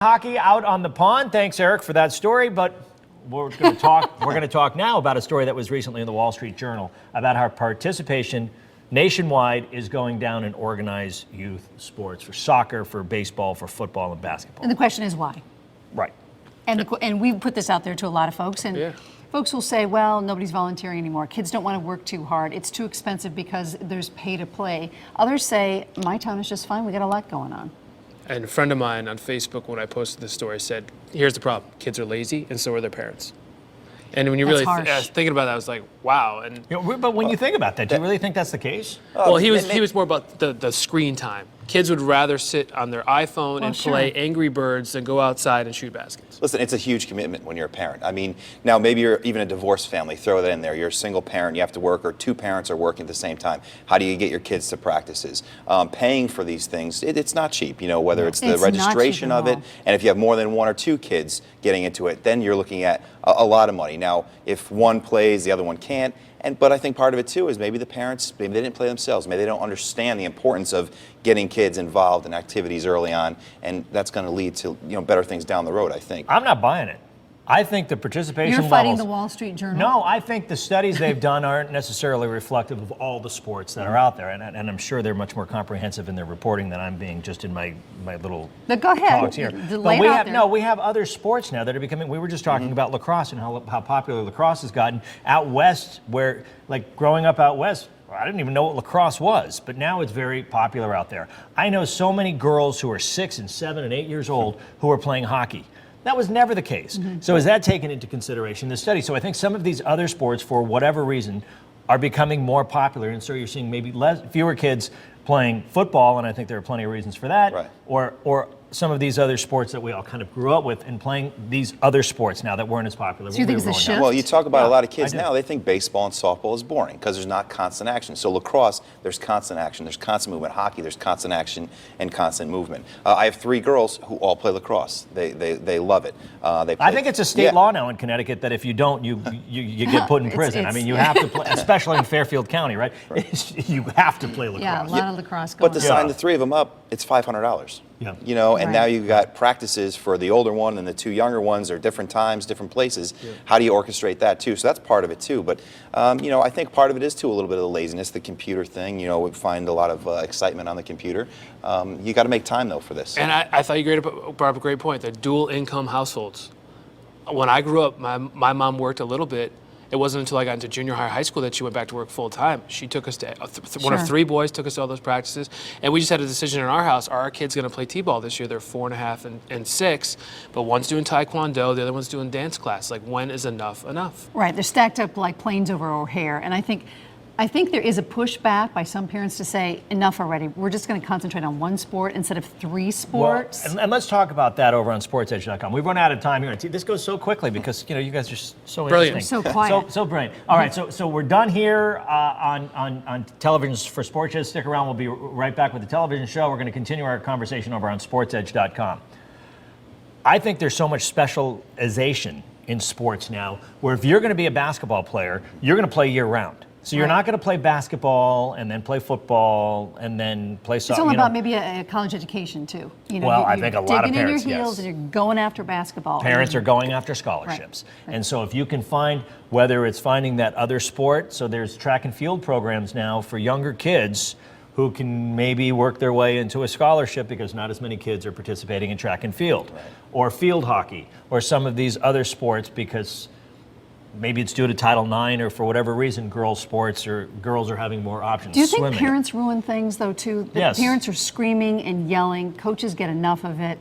Hockey out on the pond. Thanks, Eric, for that story. But we're going to talk. We're going to talk now about a story that was recently in the Wall Street Journal about how participation nationwide is going down in organized youth sports for soccer, for baseball, for football, and basketball. And the question is why? Right. And we put this out there to a lot of folks, and folks will say, "Well, nobody's volunteering anymore. Kids don't want to work too hard. It's too expensive because there's pay to play." Others say, "My time is just fine. We got a lot going on." And a friend of mine on Facebook, when I posted this story, said, here's the problem. Kids are lazy, and so are their parents. And when you really thinking about that, I was like, wow. And but when you think about that, do you really think that's the case? Well, he was more about the screen time. Kids would rather sit on their iPhone and play Angry Birds than go outside and shoot baskets. Listen, it's a huge commitment when you're a parent. I mean, now maybe you're even a divorced family. Throw that in there. You're a single parent. You have to work, or two parents are working at the same time. How do you get your kids to practices? Paying for these things, it's not cheap. You know, whether it's the registration of it, and if you have more than one or two kids getting into it, then you're looking at a lot of money. Now, if one plays, the other one can't. But I think part of it too is maybe the parents, maybe they didn't play themselves. Maybe they don't understand the importance of getting kids involved in activities early on, and that's going to lead to better things down the road, I think. I'm not buying it. I think the participation levels... You're fighting the Wall Street Journal? No, I think the studies they've done aren't necessarily reflective of all the sports that are out there, and I'm sure they're much more comprehensive in their reporting than I'm being just in my little go ahead. talks here. But we have other sports now that are becoming... We were just talking about lacrosse and how popular lacrosse has gotten out west, where, like, growing up out west, I didn't even know what lacrosse was, but now it's very popular out there. I know so many girls who are 6 and 7 and 8 years old who are playing hockey. That was never the case. So is that taken into consideration in the study? So I think some of these other sports, for whatever reason, are becoming more popular, and so you're seeing maybe fewer kids playing football, and I think there are plenty of reasons for that, or some of these other sports that we all kind of grew up with, and playing these other sports now that weren't as popular. So you think it's a shift? Well, you talk about a lot of kids now, they think baseball and softball is boring because there's not constant action. So lacrosse, there's constant action, there's constant movement. Hockey, there's constant action and constant movement. I have 3 girls who all play lacrosse. They love it. I think it's a state law now in Connecticut that if you don't, you get put in prison. I mean, you have to play, especially in Fairfield County, right? You have to play lacrosse. Yeah, a lot of lacrosse going on. But to sign the 3 of them up, it's $500. Yeah. And now you've got practices for the older one and the 2 younger ones, or different times, different places. How do you orchestrate that too? So that's part of it too. But I think part of it is too a little bit of the laziness, the computer thing. We find a lot of excitement on the computer. You got to make time though for this. And I thought you brought up a great point. The dual income households. When I grew up, my mom worked a little bit. It wasn't until I got into junior high school that she went back to work full time. She took us to, one of 3 boys took us to all those practices. And we just had a decision in our house, are our kids going to play T-ball this year? They're 4.5 and 6, but one's doing Taekwondo, the other one's doing dance class. Like, when is enough enough? Right, they're stacked up like planes over O'Hare. And I think there is a pushback by some parents to say, enough already. We're just going to concentrate on one sport instead of 3 sports. Well, and let's talk about that over on Sportzedge.com. We've run out of time here. This goes so quickly because you guys are so interesting. So quiet. So brilliant. All right, so we're done here on television for Sportzedge. Stick around. We'll be right back with the television show. We're going to continue our conversation over on Sportzedge.com. I think there's so much specialization in sports now, where if you're going to be a basketball player, you're going to play year-round. So you're not going to play basketball and then play football and then play soccer. It's all about maybe a college education too. I think a lot of parents, digging in your heels and you're going after basketball. Parents are going after scholarships. Right. And so if you can find, whether it's finding that other sport, so there's track and field programs now for younger kids who can maybe work their way into a scholarship because not as many kids are participating in track and field, or field hockey, or some of these other sports because maybe it's due to Title IX, or for whatever reason, girls' sports or girls are having more options. Do you think parents ruin things though too? Yes. Parents are screaming and yelling. Coaches get enough of it.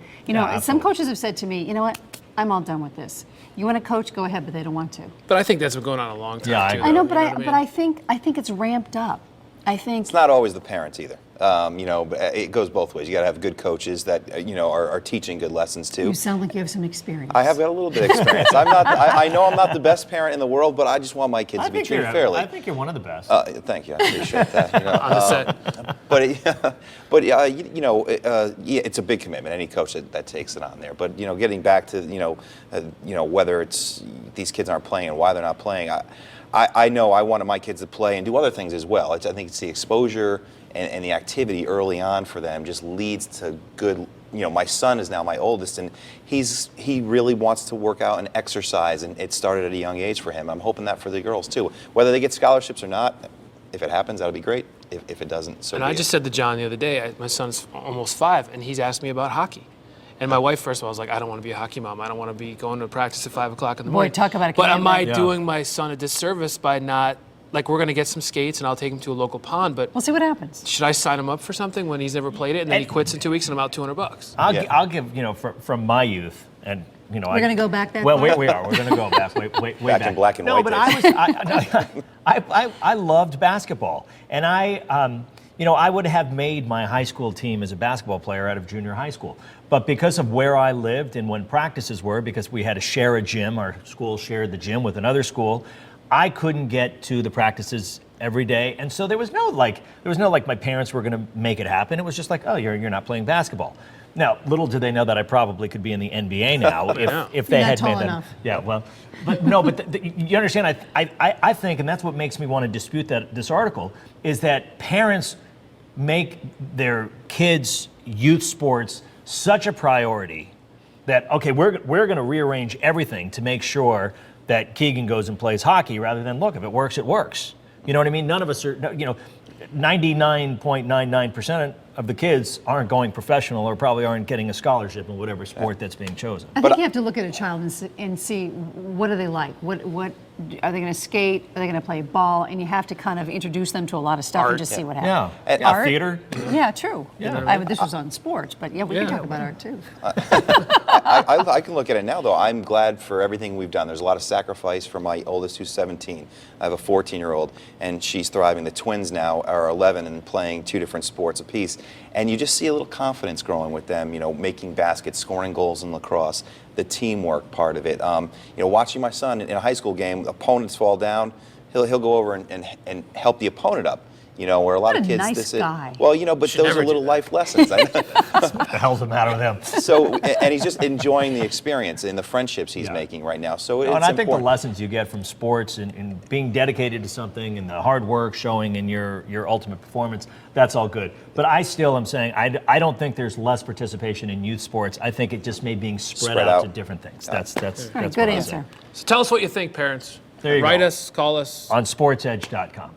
Some coaches have said to me, you know what? I'm all done with this. You want to coach? Go ahead, but they don't want to. But I think that's been going on a long time. Yeah, too, I know, but I think it's ramped up. I think it's not always the parents either. It goes both ways. You got to have good coaches that are teaching good lessons too. You sound like you have some experience. I have got a little bit of experience. I know I'm not the best parent in the world, but I just want my kids to be treated fairly. I think you're one of the best. Thank you. I appreciate that. On the set. It's a big commitment. Any coach that takes it on there. But getting back to whether it's these kids aren't playing and why they're not playing. I know I wanted my kids to play and do other things as well. I think it's the exposure and the activity early on for them just leads to good my son is now my oldest, and he really wants to work out and exercise, and it started at a young age for him. I'm hoping that for the girls too. Whether they get scholarships or not, if it happens, that'll be great. If it doesn't, so And be I it. just said to John the other day, my son's almost 5, and he's asked me about hockey. And my wife, first of all, was like, I don't want to be a hockey mom. I don't want to be going to practice at 5 o'clock in the morning. talk about a But am I commitment. doing my son a disservice by not, like, we're going to get some skates and I'll take him to a local pond, but We'll see what happens. should I sign him up for something when he's never played it and then he quits in 2 weeks and I'm out $200? I'll give, from my youth, and, We're going to go back that Well, far? we are. We're going to go back, way back. in black and no, white but days. I loved basketball, and I would have made my high school team as a basketball player out of junior high school. But because of where I lived and when practices were, because we had to share a gym, our school shared the gym with another school, I couldn't get to the practices every day, and so there was no like my parents were going to make it happen. It was just like, oh, you're not playing basketball. Now, little did they know that I probably could be in the NBA now if they You're not had tall made them. enough. Yeah, well, but no, but you understand. I think, and that's what makes me want to dispute this article, is that parents make their kids' youth sports such a priority that, okay, we're going to rearrange everything to make sure that Keegan goes and plays hockey, rather than, look, if it works, it works. You know what I mean? None of us are, 99.99% of the kids aren't going professional or probably aren't getting a scholarship in whatever sport that's being chosen. I think you have to look at a child and see what do they like. What are they going to skate? Are they going to play ball? And you have to kind of introduce them to a lot of stuff and just see what happens. Yeah, Art? theater. Yeah, true. Yeah. This was on sports, but yeah, we can talk about art too. I can look at it now, though. I'm glad for everything we've done. There's a lot of sacrifice for my oldest, who's 17. I have a 14-year-old, and she's thriving. The twins now are 11 and playing 2 different sports apiece. And you just see a little confidence growing with them, making baskets, scoring goals in lacrosse, the teamwork part of it. Watching my son in a high school game, opponents fall down, he'll go over and help the opponent up. Where a lot of What a kids, nice guy. Well, but those never are do little that. life lessons. What the hell's the matter with him? So, and he's just enjoying the experience and the friendships he's making right now. So it's And I think the important. lessons you get from sports and being dedicated to something and the hard work showing in your ultimate performance, that's all good. But I still am saying I don't think there's less participation in youth sports. I think it just may being spread out to different things. That's All right, what good I'm answer. saying. So tell us what you think, parents. There you Write go. us, call us. On sportsedge.com.